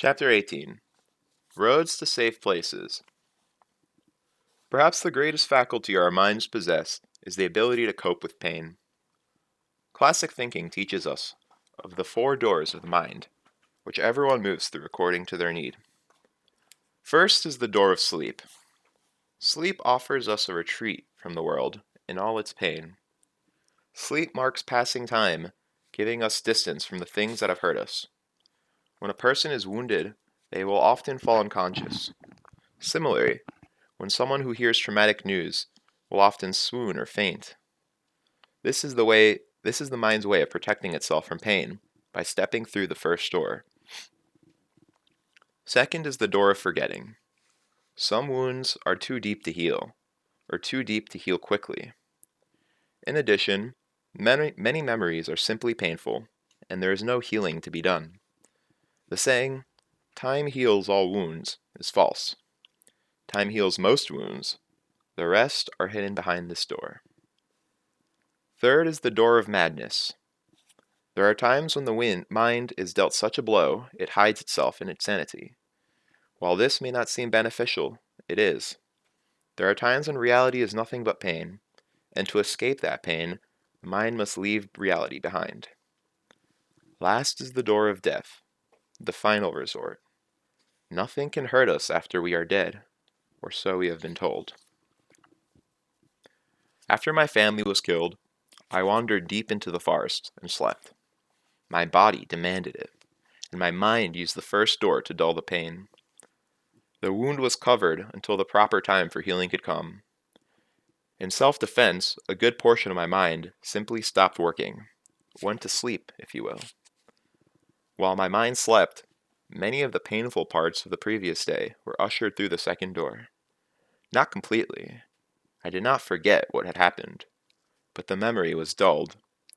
Chapter 18 Roads to Safe Places. Perhaps the greatest faculty our minds possess is the ability to cope with pain. Classic thinking teaches us of the four doors of the mind, which everyone moves through according to their need. First is the door of sleep. Sleep offers us a retreat from the world in all its pain. Sleep marks passing time, giving us distance from the things that have hurt us. When a person is wounded, they will often fall unconscious. Similarly, when someone who hears traumatic news will often swoon or faint. This is the mind's way of protecting itself from pain by stepping through the first door. Second is the door of forgetting. Some wounds are too deep to heal, or too deep to heal quickly. In addition, many memories are simply painful, and there is no healing to be done. The saying, "Time heals all wounds," is false. Time heals most wounds. The rest are hidden behind this door. Third is the door of madness. There are times when the mind is dealt such a blow, it hides itself in insanity. While this may not seem beneficial, it is. There are times when reality is nothing but pain, and to escape that pain, the mind must leave reality behind. Last is the door of death, the final resort. Nothing can hurt us after we are dead, or so we have been told. After my family was killed, I wandered deep into the forest and slept. My body demanded it, and my mind used the first door to dull the pain. The wound was covered until the proper time for healing could come. In self-defense, a good portion of my mind simply stopped working, went to sleep, if you will. While my mind slept, many of the painful parts of the previous day were ushered through the second door. Not completely. I did not forget what had happened, but the memory was dulled,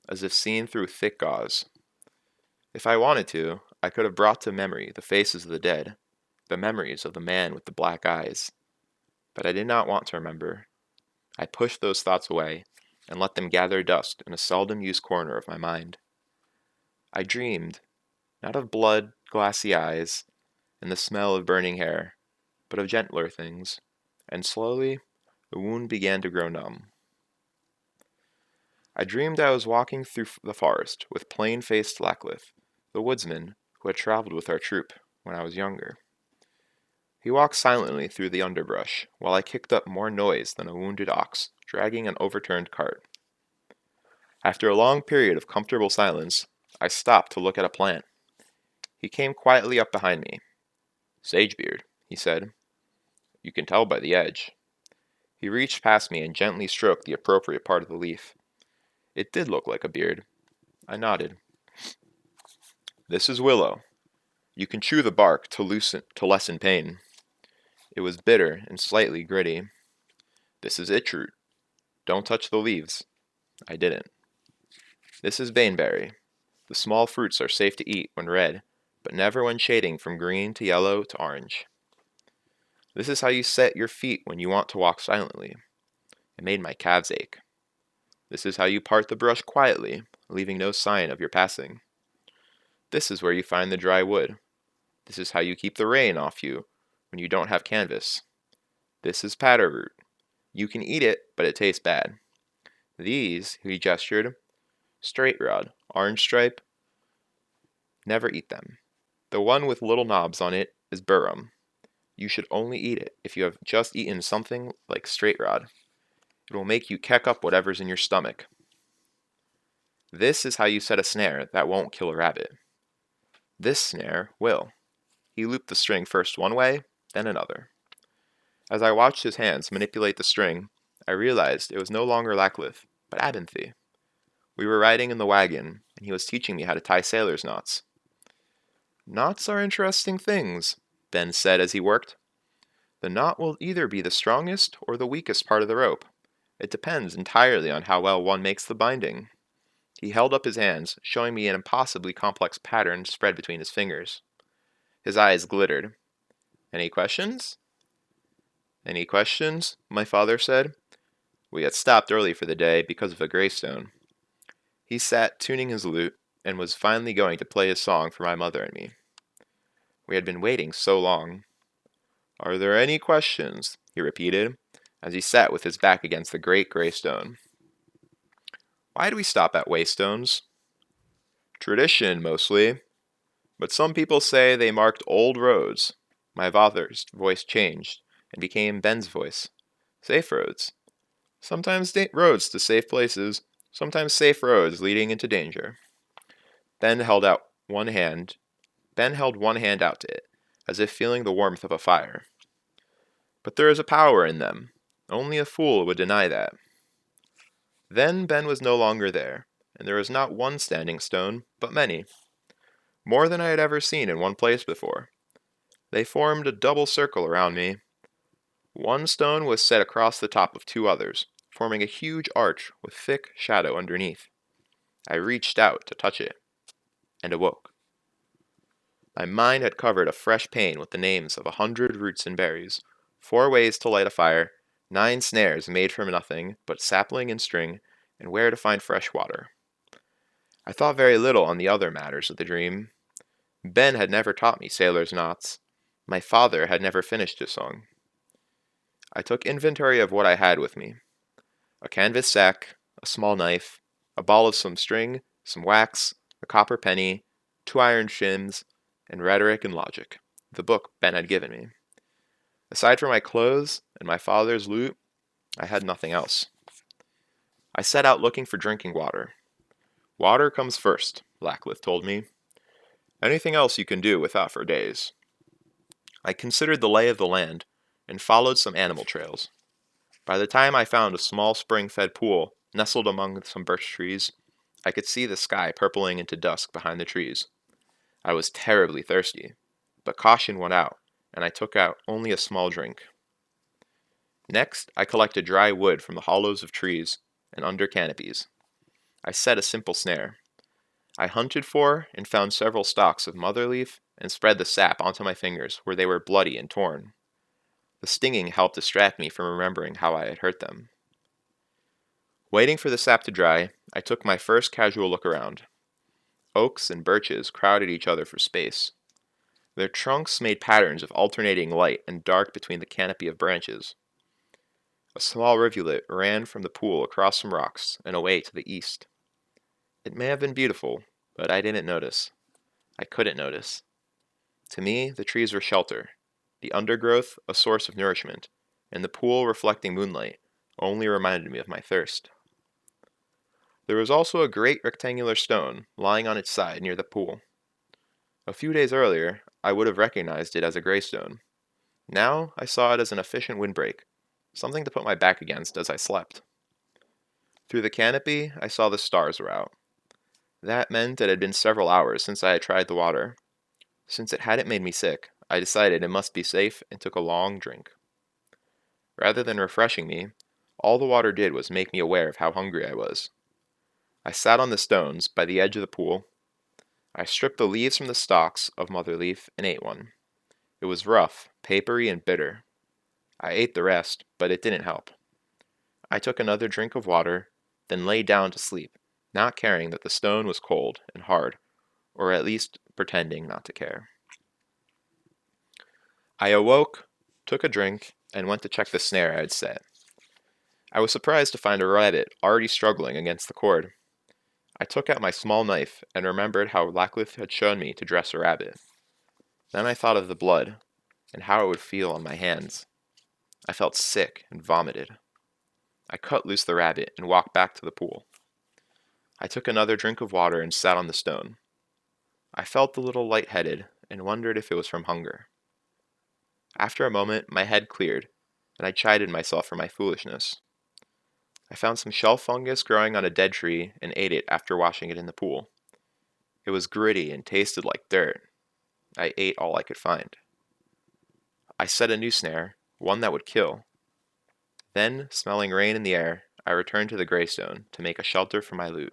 as if seen through thick gauze. If I wanted to, I could have brought to memory the faces of the dead, the memories of the man with the black eyes. But I did not want to remember. I pushed those thoughts away and let them gather dust in a seldom-used corner of my mind. I dreamed, not of blood, glassy eyes, and the smell of burning hair, but of gentler things, and slowly the wound began to grow numb. I dreamed I was walking through the forest with plain-faced Lacklith, the woodsman who had traveled with our troop when I was younger. He walked silently through the underbrush, while I kicked up more noise than a wounded ox dragging an overturned cart. After a long period of comfortable silence, I stopped to look at a plant. He came quietly up behind me. "Sagebeard," he said. "You can tell by the edge." He reached past me and gently stroked the appropriate part of the leaf. It did look like a beard. I nodded. "This is willow. You can chew the bark to lessen pain." It was bitter and slightly gritty. "This is itchroot. Don't touch the leaves." I didn't. "This is baneberry. The small fruits are safe to eat when red, but never when shading from green to yellow to orange. This is how you set your feet when you want to walk silently." It made my calves ache. "This is how you part the brush quietly, leaving no sign of your passing. This is where you find the dry wood. This is how you keep the rain off you when you don't have canvas. This is padderroot. You can eat it, but it tastes bad. These," he gestured, "straight rod, orange stripe, never eat them. The one with little knobs on it is burum. You should only eat it if you have just eaten something like straight rod. It will make you keck up whatever's in your stomach. This is how you set a snare that won't kill a rabbit. This snare will." He looped the string first one way, then another. As I watched his hands manipulate the string, I realized it was no longer Lacklith, but Abinthy. We were riding in the wagon, and he was teaching me how to tie sailor's knots. "Knots are interesting things," Ben said as he worked. "The knot will either be the strongest or the weakest part of the rope. It depends entirely on how well one makes the binding." He held up his hands, showing me an impossibly complex pattern spread between his fingers. His eyes glittered. "Any questions?" "Any questions?" my father said. We had stopped early for the day because of a greystone. He sat tuning his lute, and was finally going to play his song for my mother and me. We had been waiting so long. "Are there any questions?" he repeated, as he sat with his back against the great gray stone. "Why do we stop at waystones?" "Tradition, mostly. But some people say they marked old roads." My father's voice changed and became Ben's voice. "Safe roads. Sometimes roads to safe places, sometimes safe roads leading into danger." Ben held out one hand. Ben held one hand out to it, as if feeling the warmth of a fire. "But there is a power in them. Only a fool would deny that." Then Ben was no longer there, and there was not one standing stone, but many. More than I had ever seen in one place before. They formed a double circle around me. One stone was set across the top of two others, forming a huge arch with thick shadow underneath. I reached out to touch it, and awoke. My mind had covered a fresh pane with the names of 100 roots and berries, 4 ways to light a fire, 9 snares made from nothing but sapling and string, and where to find fresh water. I thought very little on the other matters of the dream. Ben had never taught me sailor's knots. My father had never finished his song. I took inventory of what I had with me. A canvas sack, a small knife, a ball of some string, some wax, a copper penny, 2 iron shims, and Rhetoric and Logic, the book Ben had given me. Aside from my clothes and my father's loot, I had nothing else. I set out looking for drinking water. "Water comes first," Blackcliff told me. "Anything else you can do without for days." I considered the lay of the land and followed some animal trails. By the time I found a small spring-fed pool nestled among some birch trees, I could see the sky purpling into dusk behind the trees. I was terribly thirsty, but caution won out, and I took out only a small drink. Next, I collected dry wood from the hollows of trees and under canopies. I set a simple snare. I hunted for and found several stalks of motherleaf and spread the sap onto my fingers where they were bloody and torn. The stinging helped distract me from remembering how I had hurt them. Waiting for the sap to dry, I took my first casual look around. Oaks and birches crowded each other for space. Their trunks made patterns of alternating light and dark between the canopy of branches. A small rivulet ran from the pool across some rocks and away to the east. It may have been beautiful, but I didn't notice. I couldn't notice. To me, the trees were shelter, the undergrowth a source of nourishment, and the pool reflecting moonlight only reminded me of my thirst. There was also a great rectangular stone lying on its side near the pool. A few days earlier, I would have recognized it as a greystone. Now, I saw it as an efficient windbreak, something to put my back against as I slept. Through the canopy, I saw the stars were out. That meant it had been several hours since I had tried the water. Since it hadn't made me sick, I decided it must be safe and took a long drink. Rather than refreshing me, all the water did was make me aware of how hungry I was. I sat on the stones by the edge of the pool. I stripped the leaves from the stalks of motherleaf and ate one. It was rough, papery, and bitter. I ate the rest, but it didn't help. I took another drink of water, then lay down to sleep, not caring that the stone was cold and hard, or at least pretending not to care. I awoke, took a drink, and went to check the snare I had set. I was surprised to find a rabbit already struggling against the cord. I took out my small knife and remembered how Blackcliff had shown me to dress a rabbit. Then I thought of the blood, and how it would feel on my hands. I felt sick and vomited. I cut loose the rabbit and walked back to the pool. I took another drink of water and sat on the stone. I felt a little lightheaded and wondered if it was from hunger. After a moment, my head cleared, and I chided myself for my foolishness. I found some shelf fungus growing on a dead tree and ate it after washing it in the pool. It was gritty and tasted like dirt. I ate all I could find. I set a new snare, one that would kill. Then, smelling rain in the air, I returned to the greystone to make a shelter for my loot.